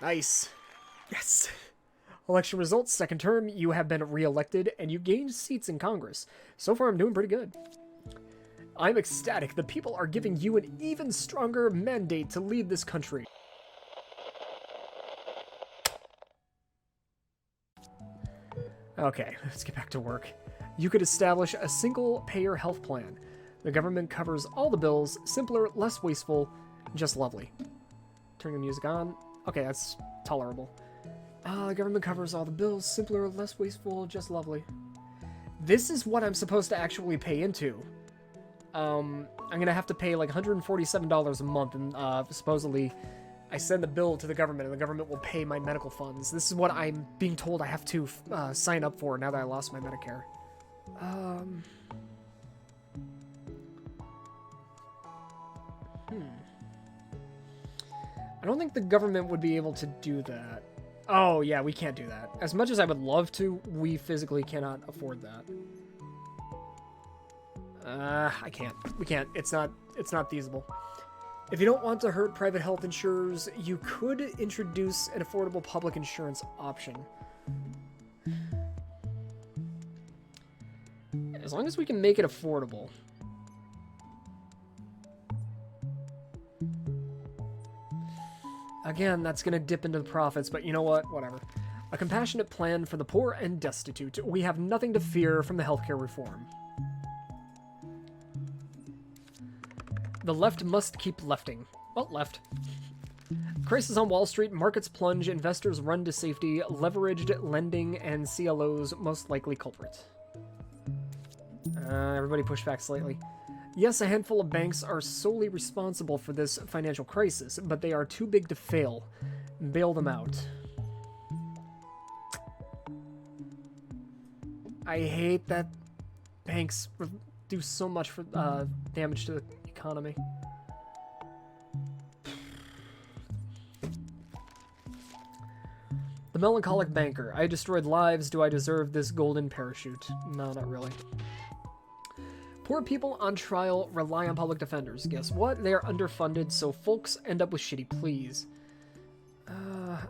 Nice. Yes. Election results, second term, you have been re-elected, and you gained seats in Congress. So far, I'm doing pretty good. I'm ecstatic. The people are giving you an even stronger mandate to lead this country. Okay, let's get back to work. You could establish a single-payer health plan. The government covers all the bills, simpler, less wasteful, just lovely. Turning the music on. Okay, that's tolerable. The government covers all the bills, simpler, less wasteful, just lovely. This is what I'm supposed to actually pay into. I'm gonna have to pay like $147 a month, and supposedly I send the bill to the government, and the government will pay my medical funds. This is what I'm being told I have to sign up for now that I lost my Medicare. I don't think the government would be able to do that. Oh, yeah, we can't do that. As much as I would love to, we physically cannot afford that. I can't. We can't. It's not feasible. If you don't want to hurt private health insurers, you could introduce an affordable public insurance option. As long as we can make it affordable. Again, that's going to dip into the profits, but you know what? Whatever. A compassionate plan for the poor and destitute. We have nothing to fear from the healthcare reform. The left must keep lefting. Well, left. Crisis on Wall Street, markets plunge, investors run to safety, leveraged lending, and CLOs most likely culprit. Everybody push back slightly. Yes, a handful of banks are solely responsible for this financial crisis, but they are too big to fail. Bail them out. I hate that banks do so much for damage to the economy. The melancholic banker. I destroyed lives. Do I deserve this golden parachute? No, not really. Poor people on trial rely on public defenders. Guess what? They are underfunded, so folks end up with shitty pleas.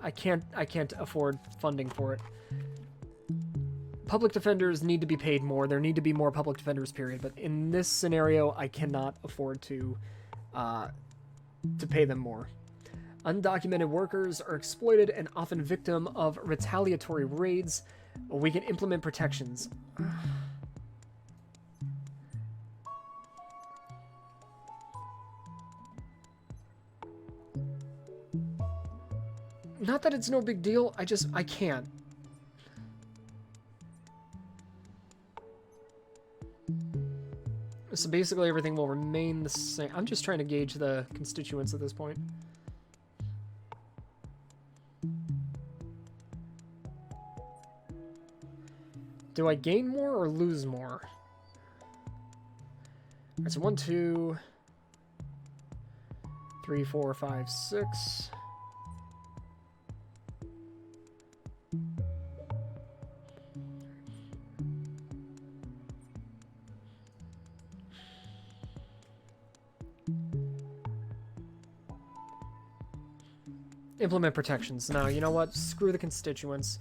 I can't afford funding for it. Public defenders need to be paid more. There need to be more public defenders, period. But in this scenario, I cannot afford to pay them more. Undocumented workers are exploited and often victim of retaliatory raids. We can implement protections. Not that it's no big deal, I can't. So basically everything will remain the same. I'm just trying to gauge the constituents at this point. Do I gain more or lose more? Alright, so 1, 2, 3, 4, 5, 6. Implement protections. No, you know what? Screw the constituents.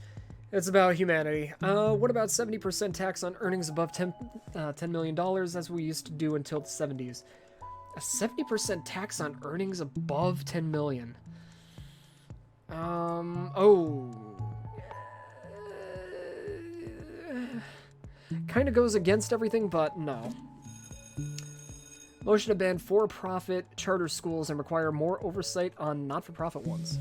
It's about humanity. What about 70% tax on earnings above $10 million, as we used to do until the 70s? A 70% tax on earnings above $10 million. Kind of goes against everything, but no. Motion to ban for-profit charter schools and require more oversight on not-for-profit ones.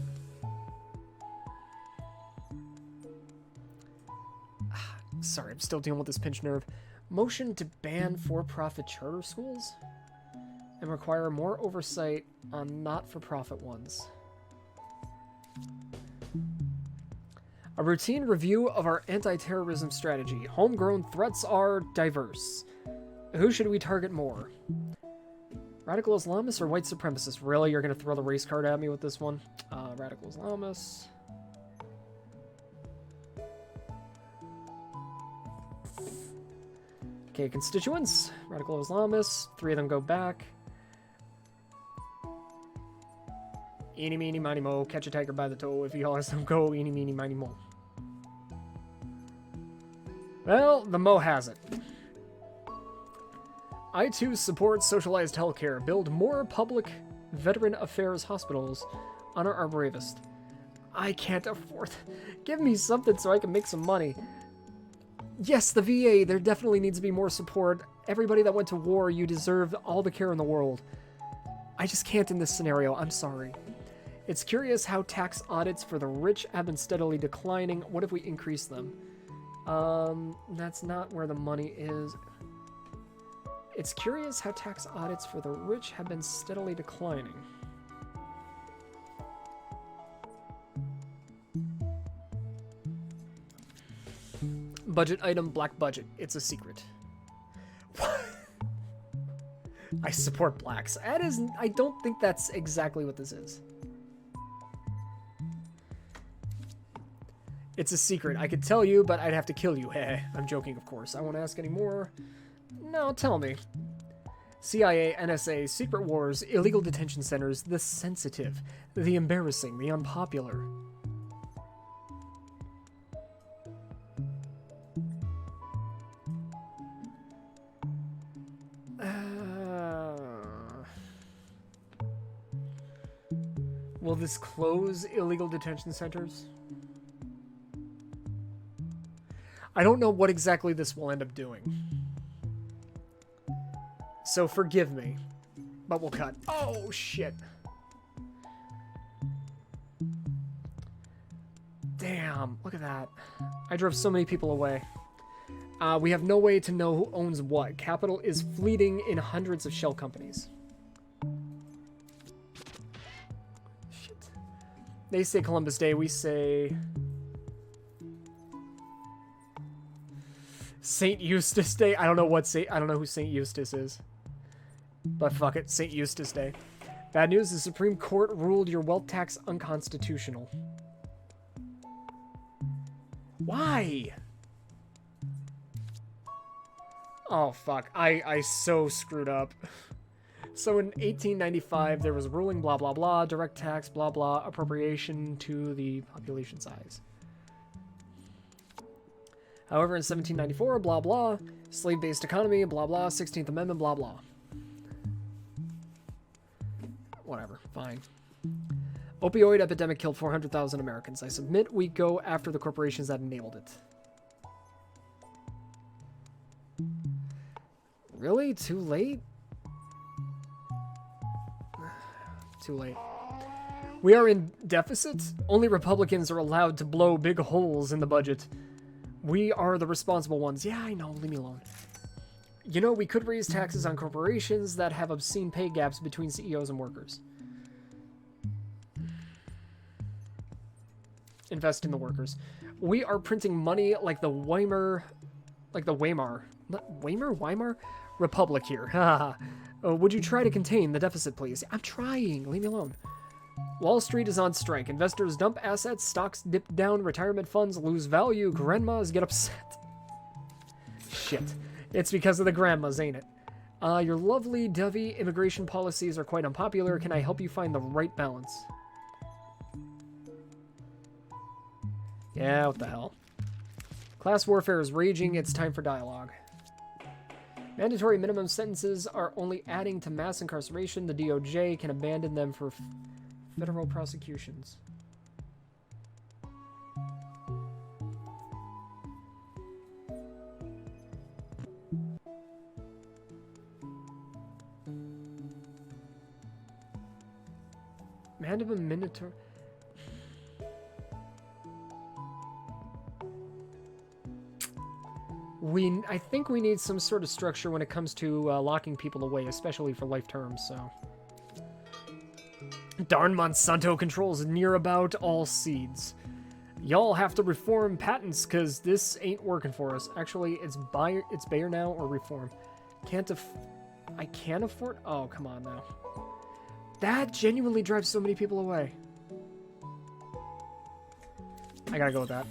Sorry, I'm still dealing with this pinched nerve. Motion to ban for-profit charter schools and require more oversight on not-for-profit ones. A routine review of our anti-terrorism strategy. Homegrown threats are diverse. Who should we target more? Radical Islamists or white supremacists? Really? You're going to throw the race card at me with this one? Radical Islamists. Okay, constituents. Radical Islamists. 3 of them go back. Eeny, meeny, miny, mo. Catch a tiger by the toe. If he hollers, don't go. Eeny, meeny, miny, mo. Well, the mo has it. I too support socialized healthcare. Build more public veteran affairs hospitals. Honor our bravest. I can't afford. Give me something so I can make some money. Yes, the VA. There definitely needs to be more support. Everybody that went to war, you deserve all the care in the world. I just can't in this scenario. I'm sorry. It's curious how tax audits for the rich have been steadily declining. What if we increase them? That's not where the money is. It's curious how tax audits for the rich have been steadily declining. Budget item, black budget. It's a secret. I support blacks. That is, I don't think that's exactly what this is. It's a secret. I could tell you, but I'd have to kill you. Heh. I'm joking, of course. I won't ask any more. No, tell me. CIA, NSA, secret wars, illegal detention centers, the sensitive, the embarrassing, the unpopular. Will this close illegal detention centers? I don't know what exactly this will end up doing. So forgive me, but we'll cut. Oh, shit. Damn, look at that. I drove so many people away. We have no way to know who owns what. Capital is fleeting in hundreds of shell companies. Shit. They say Columbus Day, we say... St. Eustace Day. I don't know who St. Eustace is. But fuck it, St. Eustace Day. Bad news, the Supreme Court ruled your wealth tax unconstitutional. Why? Oh fuck, I so screwed up. So in 1895, there was a ruling, blah blah blah, direct tax, blah blah, appropriation to the population size. However, in 1794, blah, blah, slave-based economy, blah, blah, 16th Amendment, blah, blah. Whatever, fine. Opioid epidemic killed 400,000 Americans. I submit we go after the corporations that enabled it. Really? Too late? Too late. We are in deficit? Only Republicans are allowed to blow big holes in the budget. We are the responsible ones. Yeah, I know. Leave me alone. You know, we could raise taxes on corporations that have obscene pay gaps between CEOs and workers. Invest in the workers. We are printing money like the Weimar Republic here. Would you try to contain the deficit, please? I'm trying. Leave me alone. Wall Street is on strike. Investors dump assets, stocks dip down, retirement funds lose value, grandmas get upset. Shit. It's because of the grandmas, ain't it? Your lovely dovey immigration policies are quite unpopular. Can I help you find the right balance? Yeah, what the hell. Class warfare is raging. It's time for dialogue. Mandatory minimum sentences are only adding to mass incarceration. The DOJ can abandon them for federal prosecutions. Mandatory minotaur. I think we need some sort of structure when it comes to locking people away, especially for life terms, so. Darn Monsanto controls near about all seeds. Y'all have to reform patents, cause this ain't working for us. Actually, it's Bayer now or reform. I can't afford. Oh, come on now. That genuinely drives so many people away. I gotta go with that.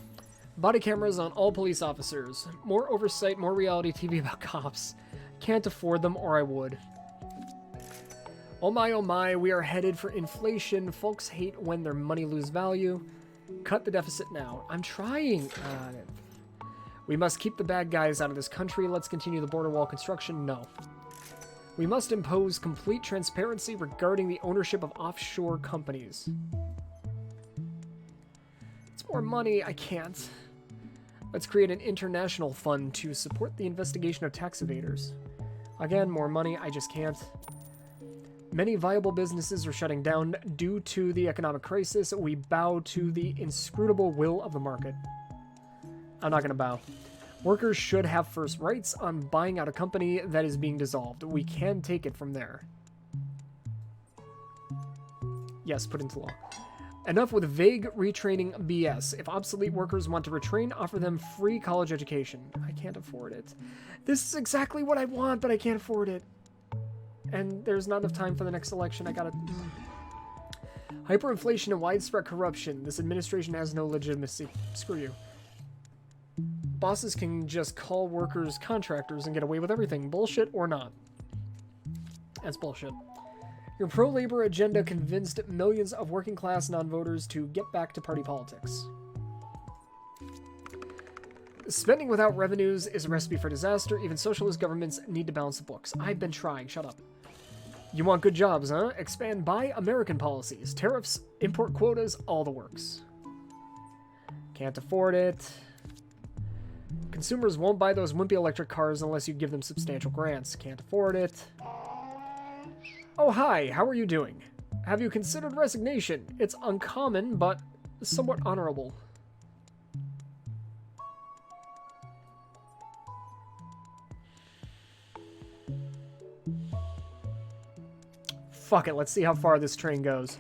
Body cameras on all police officers. More oversight, more reality TV about cops. Can't afford them, or I would. oh my, we are headed for inflation. Folks hate when their money lose value. Cut the deficit now. I'm trying. We must keep the bad guys out of this country. Let's continue the border wall construction. No. We must impose complete transparency regarding the ownership of offshore companies. It's more money. I can't. Let's create an international fund to support the investigation of tax evaders. Again, more money. I just can't. Many viable businesses are shutting down due to the economic crisis. We bow to the inscrutable will of the market. I'm not going to bow. Workers should have first rights on buying out a company that is being dissolved. We can take it from there. Yes, put into law. Enough with vague retraining BS. If obsolete workers want to retrain, offer them free college education. I can't afford it. This is exactly what I want, but I can't afford it. And there's not enough time for the next election. I gotta... Hyperinflation and widespread corruption. This administration has no legitimacy. Screw you. Bosses can just call workers contractors and get away with everything. Bullshit or not. That's bullshit. Your pro-labor agenda convinced millions of working-class non-voters to get back to party politics. Spending without revenues is a recipe for disaster. Even socialist governments need to balance the books. I've been trying. Shut up. You want good jobs, huh? Expand Buy American policies. Tariffs, import quotas, all the works. Can't afford it. Consumers won't buy those wimpy electric cars unless you give them substantial grants. Can't afford it. Oh, hi. How are you doing? Have you considered resignation? It's uncommon, but somewhat honorable. Fuck it, let's see how far this train goes.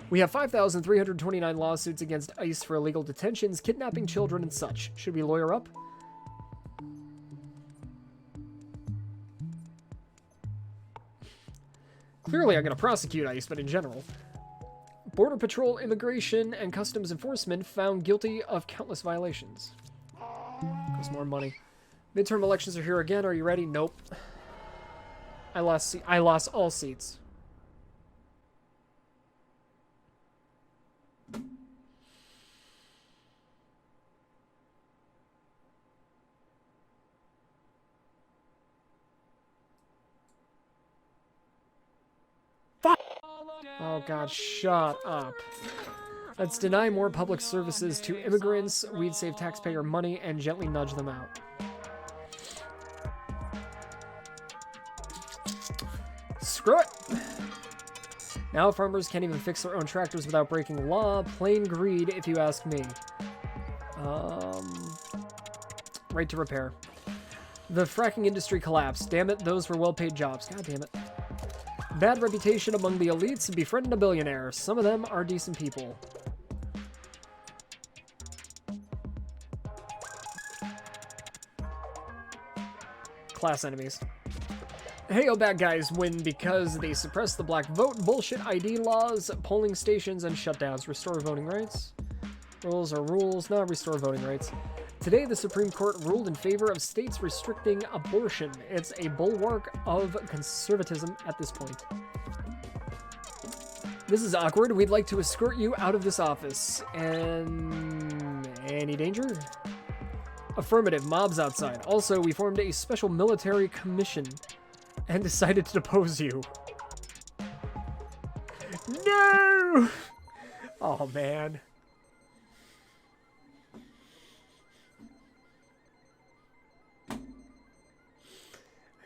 We have 5,329 lawsuits against ICE for illegal detentions, kidnapping children, and such. Should we lawyer up? Clearly, I'm going to prosecute ICE, but in general. Border Patrol, Immigration, and Customs Enforcement found guilty of countless violations. Costs more money. Midterm elections are here again. Are you ready? Nope. I lost all seats. Oh god, shut up. Let's deny more public services to immigrants, we'd save taxpayer money, and gently nudge them out. Screw it! Now farmers can't even fix their own tractors without breaking law. Plain greed, if you ask me. Right to repair. The fracking industry collapsed. Damn it, those were well-paid jobs. God damn it. Bad reputation among the elites, befriend a billionaire. Some of them are decent people. Class enemies. Hey, oh, bad guys win because they suppress the black vote, bullshit ID laws, polling stations, and shutdowns. Restore voting rights. Rules are rules, not restore voting rights. Today, the Supreme Court ruled in favor of states restricting abortion. It's a bulwark of conservatism at this point. This is awkward. We'd like to escort you out of this office. And any danger? Affirmative. Mobs outside. Also, we formed a special military commission and decided to depose you. No! Oh, man.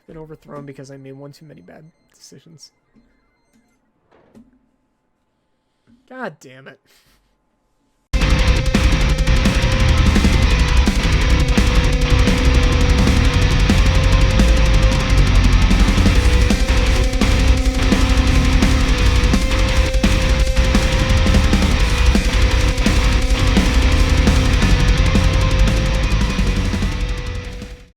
Been overthrown because I made one too many bad decisions. God damn it.